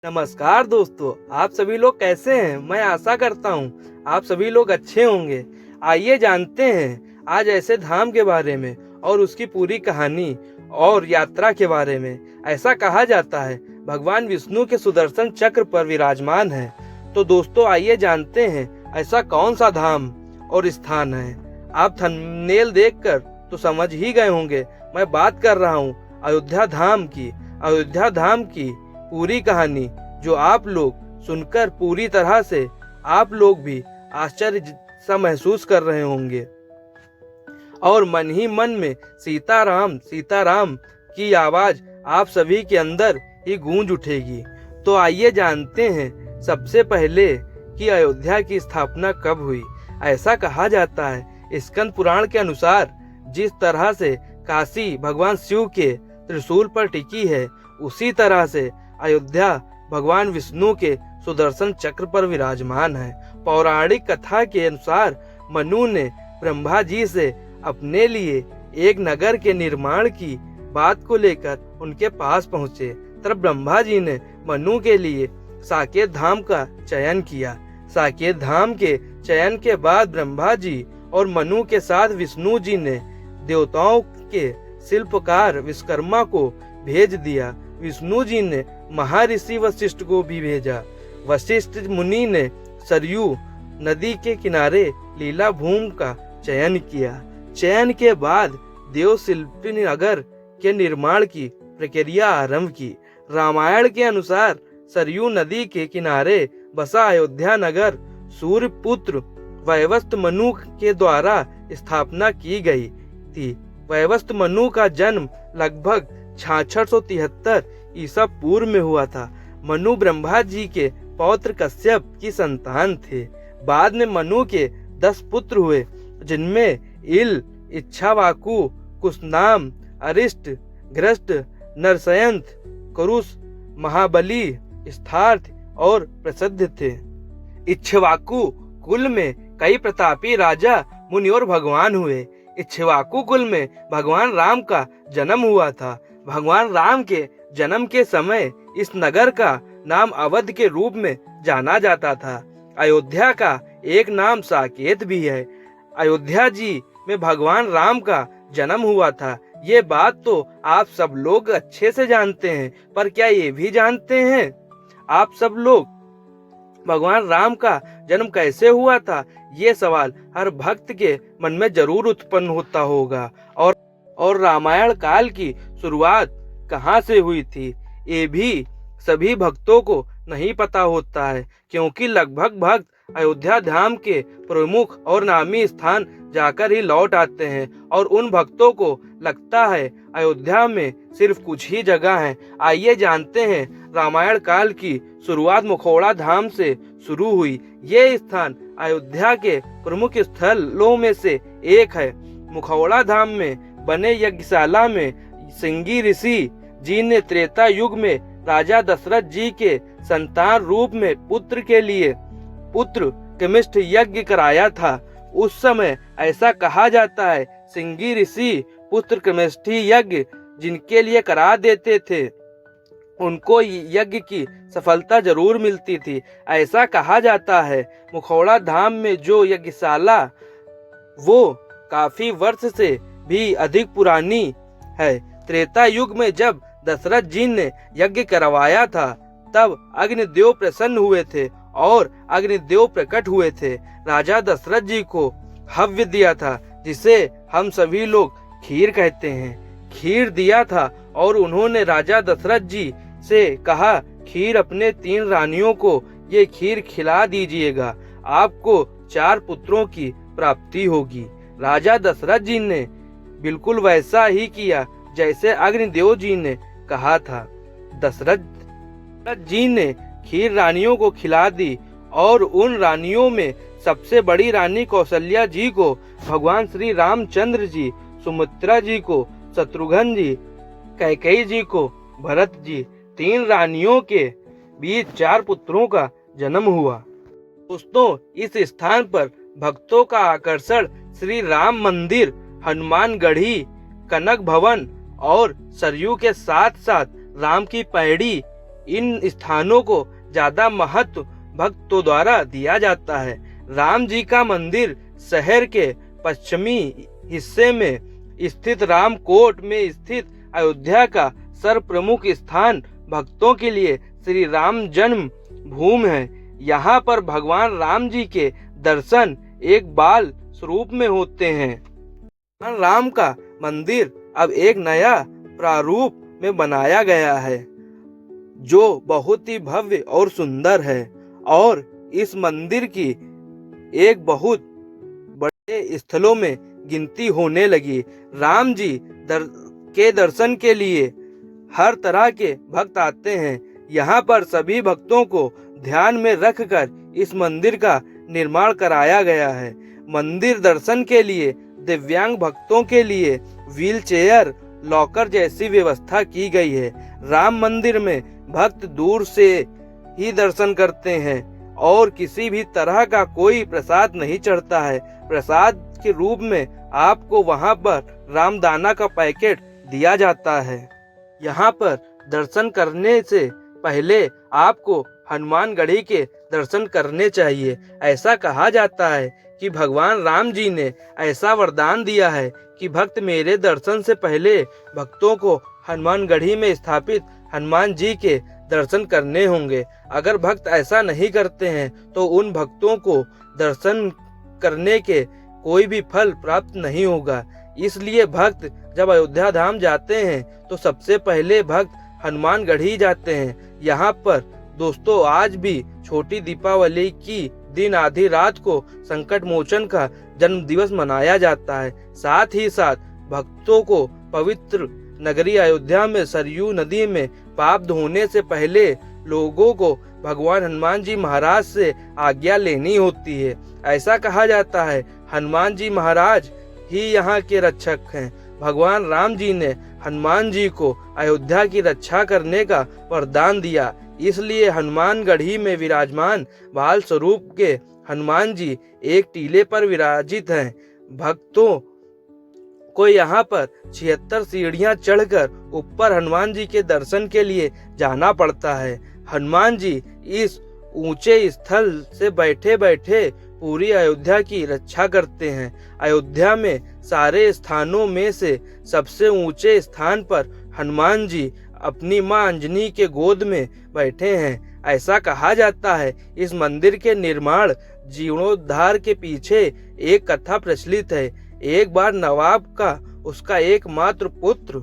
नमस्कार दोस्तों, आप सभी लोग कैसे हैं? मैं आशा करता हूँ आप सभी लोग अच्छे होंगे। आइए जानते हैं आज ऐसे धाम के बारे में और उसकी पूरी कहानी और यात्रा के बारे में। ऐसा कहा जाता है भगवान विष्णु के सुदर्शन चक्र पर विराजमान है। तो दोस्तों आइए जानते हैं ऐसा कौन सा धाम और स्थान है। आप थंबनेल देखकर तो समझ ही गए होंगे, मैं बात कर रहा हूँ अयोध्या धाम की। अयोध्या धाम की पूरी कहानी जो आप लोग सुनकर पूरी तरह से आप लोग भी आश्चर्य सा महसूस कर रहे होंगे और मन ही मन में सीताराम सीताराम की आवाज आप सभी के अंदर ही गूंज उठेगी। तो आइए जानते हैं सबसे पहले कि अयोध्या की स्थापना कब हुई। ऐसा कहा जाता है स्कंद पुराण के अनुसार जिस तरह से काशी भगवान शिव के त्रिशूल पर टिकी है, उसी तरह से अयोध्या भगवान विष्णु के सुदर्शन चक्र पर विराजमान है। पौराणिक कथा के अनुसार मनु ने ब्रह्मा जी से अपने लिए एक नगर के निर्माण की बात को लेकर उनके पास पहुंचे। तब ब्रह्मा जी ने मनु के लिए साकेत धाम का चयन किया। साकेत धाम के चयन के बाद ब्रह्मा जी और मनु के साथ विष्णु जी ने देवताओं के शिल्पकार विश्वकर्मा को भेज दिया। विष्णु जी ने महर्षि वशिष्ठ को भी भेजा। वशिष्ठ मुनि ने सरयू नदी के किनारे लीला भूमि का चयन किया। चयन के बाद देवशिल्पी नगर के निर्माण की प्रक्रिया आरंभ की। रामायण के अनुसार सरयू नदी के किनारे बसा अयोध्या नगर सूर्यपुत्र वैवस्वत मनु के द्वारा स्थापना की गई थी। वैवस्वत मनु का जन्म लगभग 673 ईसा पूर्व में हुआ था। मनु ब्रह्मा जी के पौत्र कश्यप की संतान थे। बाद में मनु के 10 पुत्र हुए, जिनमें इल, इच्छावाकु, कुशनाम, अरिष्ट, घृष्ट, नरसयंत, करुष, महाबली, स्थार्थ और प्रसिद्ध थे। इक्ष्वाकु कुल में कई प्रतापी राजा, मुनि और भगवान हुए। इक्ष्वाकु कुल में भगवान राम का जन्म हुआ था। भगवान राम के जन्म के समय इस नगर का नाम अवध के रूप में जाना जाता था। अयोध्या का एक नाम साकेत भी है। अयोध्या जी में भगवान राम का जन्म हुआ था। ये बात तो आप सब लोग अच्छे से जानते हैं, पर क्या ये भी जानते हैं आप सब लोग भगवान राम का जन्म कैसे हुआ था? ये सवाल हर भक्त के मन में जरूर उत्पन्न होता होगा। और रामायण काल की शुरुआत कहाँ से हुई थी, ये भी सभी भक्तों को नहीं पता होता है, क्योंकि लगभग भक्त अयोध्या धाम के प्रमुख और नामी स्थान जाकर ही लौट आते हैं और उन भक्तों को लगता है अयोध्या में सिर्फ कुछ ही जगह हैं। आइए जानते हैं रामायण काल की शुरुआत मुखौड़ा धाम से शुरू हुई। ये स्थान अयोध्या के प्रमुख स्थलों में से एक है। मुखौड़ा धाम में बने यज्ञशाला में सिंगी ऋषि जी ने त्रेता युग में राजा दशरथ जी के संतान रूप में पुत्र के लिए पुत्र कमिष्ठ यज्ञ कराया था। उस समय ऐसा कहा जाता है सिंगी ऋषि पुत्र कमिष्ठी यज्ञ जिनके लिए करा देते थे, उनको यज्ञ की सफलता जरूर मिलती थी। ऐसा कहा जाता है मुखौड़ा धाम में जो यज्ञशाला वो काफी वर्ष से भी अधिक पुरानी है। त्रेता युग में जब दशरथ जी ने यज्ञ करवाया था, तब अग्निदेव प्रसन्न हुए थे और अग्निदेव प्रकट हुए थे। राजा दशरथ जी को हव्य दिया था, जिसे हम सभी लोग खीर कहते हैं। खीर दिया था और उन्होंने राजा दशरथ जी से कहा, खीर अपने 3 रानियों को ये खीर खिला दीजिएगा, आपको 4 पुत्रों की प्राप्ति होगी। राजा दशरथ जी ने बिल्कुल वैसा ही किया जैसे अग्निदेव जी ने कहा था। दशरथ जी ने खीर रानियों को खिला दी और उन रानियों में सबसे बड़ी रानी कौशल्या जी को भगवान श्री रामचंद्र जी, सुमित्रा जी को शत्रुघ्न जी, कैकेयी जी को भरत जी, 3 रानियों के बीच 4 पुत्रों का जन्म हुआ। दोस्तों इस स्थान पर भक्तों का आकर्षण श्री राम मंदिर, हनुमान गढ़ी, कनक भवन और सरयू के साथ साथ राम की पैड़ी इन स्थानों को ज्यादा महत्व भक्तों द्वारा दिया जाता है। राम जी का मंदिर शहर के पश्चिमी हिस्से में स्थित रामकोट में स्थित अयोध्या का सर्वप्रमुख स्थान भक्तों के लिए श्री राम जन्म भूमि है। यहाँ पर भगवान राम जी के दर्शन एक बाल स्वरूप में होते हैं। भगवान राम का मंदिर अब एक नया प्रारूप में बनाया गया है जो बहुत ही भव्य और सुंदर है, और इस मंदिर की एक बहुत बड़े स्थलों में गिनती होने लगी। राम जी के दर्शन के लिए हर तरह के भक्त आते हैं। यहाँ पर सभी भक्तों को ध्यान में रखकर इस मंदिर का निर्माण कराया गया है। मंदिर दर्शन के लिए दिव्यांग भक्तों के लिए व्हील चेयर, लॉकर जैसी व्यवस्था की गई है। राम मंदिर में भक्त दूर से ही दर्शन करते हैं और किसी भी तरह का कोई प्रसाद नहीं चढ़ता है। प्रसाद के रूप में आपको वहां पर रामदाना का पैकेट दिया जाता है। यहाँ पर दर्शन करने से पहले आपको हनुमानगढ़ी के दर्शन करने चाहिए। ऐसा कहा जाता है कि भगवान राम जी ने ऐसा वरदान दिया है कि भक्त मेरे दर्शन से पहले भक्तों को हनुमानगढ़ी में स्थापित हनुमान जी के दर्शन करने होंगे। अगर भक्त ऐसा नहीं करते हैं तो उन भक्तों को दर्शन करने के कोई भी फल प्राप्त नहीं होगा। इसलिए भक्त जब अयोध्या धाम जाते हैं तो सबसे पहले भक्त हनुमानगढ़ी जाते हैं। यहाँ पर दोस्तों आज भी छोटी दीपावली की दिन आधी रात को संकट मोचन का जन्म दिवस मनाया जाता है। साथ ही साथ भक्तों को पवित्र नगरी अयोध्या में सरयू नदी में पाप धोने से पहले लोगों को भगवान हनुमान जी महाराज से आज्ञा लेनी होती है। ऐसा कहा जाता है हनुमान जी महाराज ही यहाँ के रक्षक हैं। भगवान राम जी ने हनुमान जी को अयोध्या की रक्षा करने का वरदान दिया, इसलिए हनुमानगढ़ी में विराजमान बाल स्वरूप के हनुमान जी एक टीले पर विराजित हैं। भक्तों को यहाँ पर 76 सीढ़ियां चढ़कर ऊपर हनुमान जी के दर्शन के लिए जाना पड़ता है। हनुमान जी इस ऊंचे स्थल से बैठे बैठे पूरी अयोध्या की रक्षा करते हैं। अयोध्या में सारे स्थानों में से सबसे ऊंचे स्थान पर हनुमान जी अपनी मां अंजनी के गोद में बैठे हैं। ऐसा कहा जाता है इस मंदिर के निर्माण जीर्णोद्धार के पीछे एक कथा प्रचलित है। एक बार नवाब का उसका एकमात्र पुत्र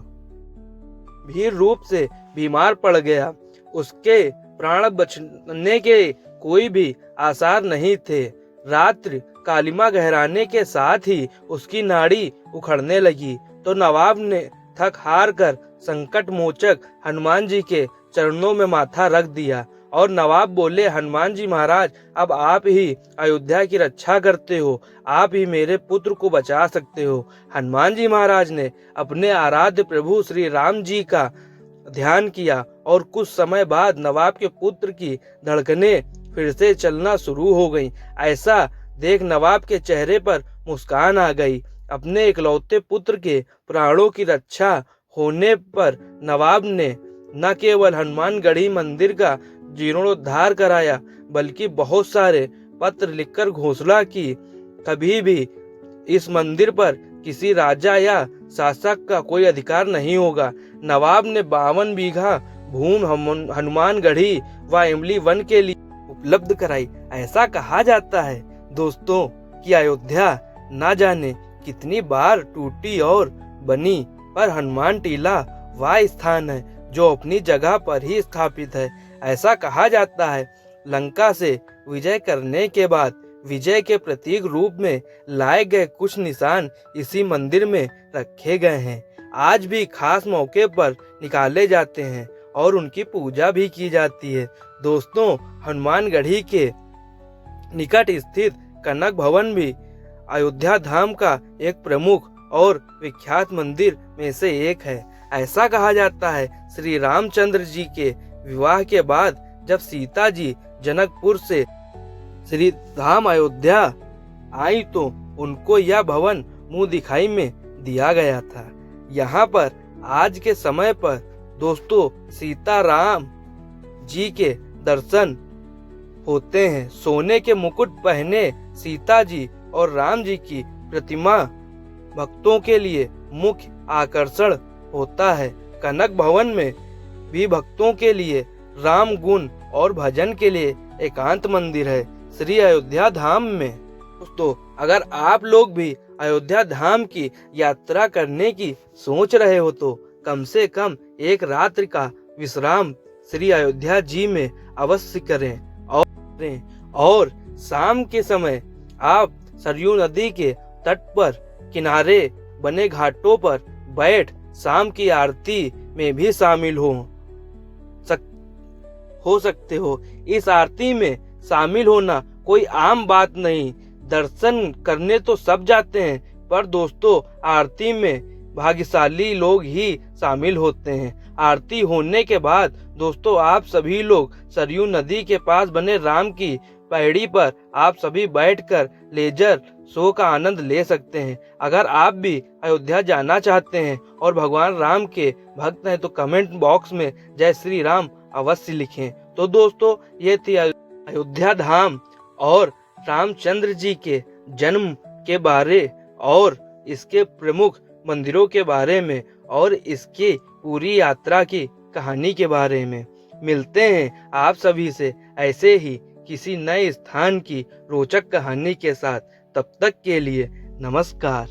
भीड़ रूप से बीमार पड़ गया। उसके प्राण बचने के कोई भी आसार नहीं थे। रात्रि कालिमा गहराने के साथ ही उसकी नाड़ी उखड़ने लगी तो नवाब ने थक हार कर संकट मोचक हनुमान जी के चरणों में माथा रख दिया और नवाब बोले, हनुमान जी महाराज अब आप ही अयोध्या की रक्षा करते हो, आप ही मेरे पुत्र को बचा सकते हो। हनुमान जी महाराज ने अपने आराध्य प्रभु श्री राम जी का ध्यान किया और कुछ समय बाद नवाब के पुत्र की धड़कनें फिर से चलना शुरू हो गईं। ऐसा देख नवाब के चेहरे पर मुस्कान आ गई। अपने इकलौते पुत्र के प्राणों की रक्षा होने पर नवाब ने न केवल हनुमानगढ़ी मंदिर का जीर्णोद्धार कराया बल्कि बहुत सारे पत्र लिखकर घोषणा की कभी भी इस मंदिर पर किसी राजा या शासक का कोई अधिकार नहीं होगा। नवाब ने 52 बीघा भूमि हनुमानगढ़ी व इमली वन के लिए उपलब्ध कराई। ऐसा कहा जाता है दोस्तों कि अयोध्या न जाने कितनी बार टूटी और बनी, पर हनुमान टीला वह स्थान है जो अपनी जगह पर ही स्थापित है। ऐसा कहा जाता है लंका से विजय करने के बाद विजय के प्रतीक रूप में लाए गए कुछ निशान इसी मंदिर में रखे गए हैं। आज भी खास मौके पर निकाले जाते हैं और उनकी पूजा भी की जाती है। दोस्तों हनुमानगढ़ी के निकट स्थित कनक भवन भी अयोध्या धाम का एक प्रमुख और विख्यात मंदिर में से एक है। ऐसा कहा जाता है श्री रामचंद्र जी के विवाह के बाद जब सीता जी जनकपुर से श्री धाम अयोध्या आई तो उनको यह भवन मुंह दिखाई में दिया गया था। यहाँ पर आज के समय पर दोस्तों सीता राम जी के दर्शन होते हैं। सोने के मुकुट पहने सीता जी और राम जी की प्रतिमा भक्तों के लिए मुख्य आकर्षण होता है। कनक भवन में भी भक्तों के लिए राम गुण और भजन के लिए एकांत मंदिर है। श्री अयोध्या धाम में दोस्तों, अगर आप लोग भी अयोध्या धाम की यात्रा करने की सोच रहे हो तो कम से कम एक रात्रि का विश्राम श्री अयोध्या जी में अवश्य करें और शाम के समय आप सरयू नदी के तट पर किनारे बने घाटों पर बैठ शाम की आरती में भी शामिल हो सकते हो। इस आरती में शामिल होना कोई आम बात नहीं। दर्शन करने तो सब जाते हैं, पर दोस्तों आरती में भाग्यशाली लोग ही शामिल होते हैं। आरती होने के बाद दोस्तों आप सभी लोग सरयू नदी के पास बने राम की पैड़ी पर आप सभी बैठकर लेजर शो का आनंद ले सकते हैं। अगर आप भी अयोध्या जाना चाहते हैं और भगवान राम के भक्त हैं तो कमेंट बॉक्स में जय श्री राम अवश्य लिखें। तो दोस्तों ये थी अयोध्या धाम और रामचंद्र जी के जन्म के बारे और इसके प्रमुख मंदिरों के बारे में और इसकी पूरी यात्रा की कहानी के बारे में। मिलते हैं आप सभी से ऐसे ही किसी नए स्थान की रोचक कहानी के साथ। तब तक के लिए नमस्कार।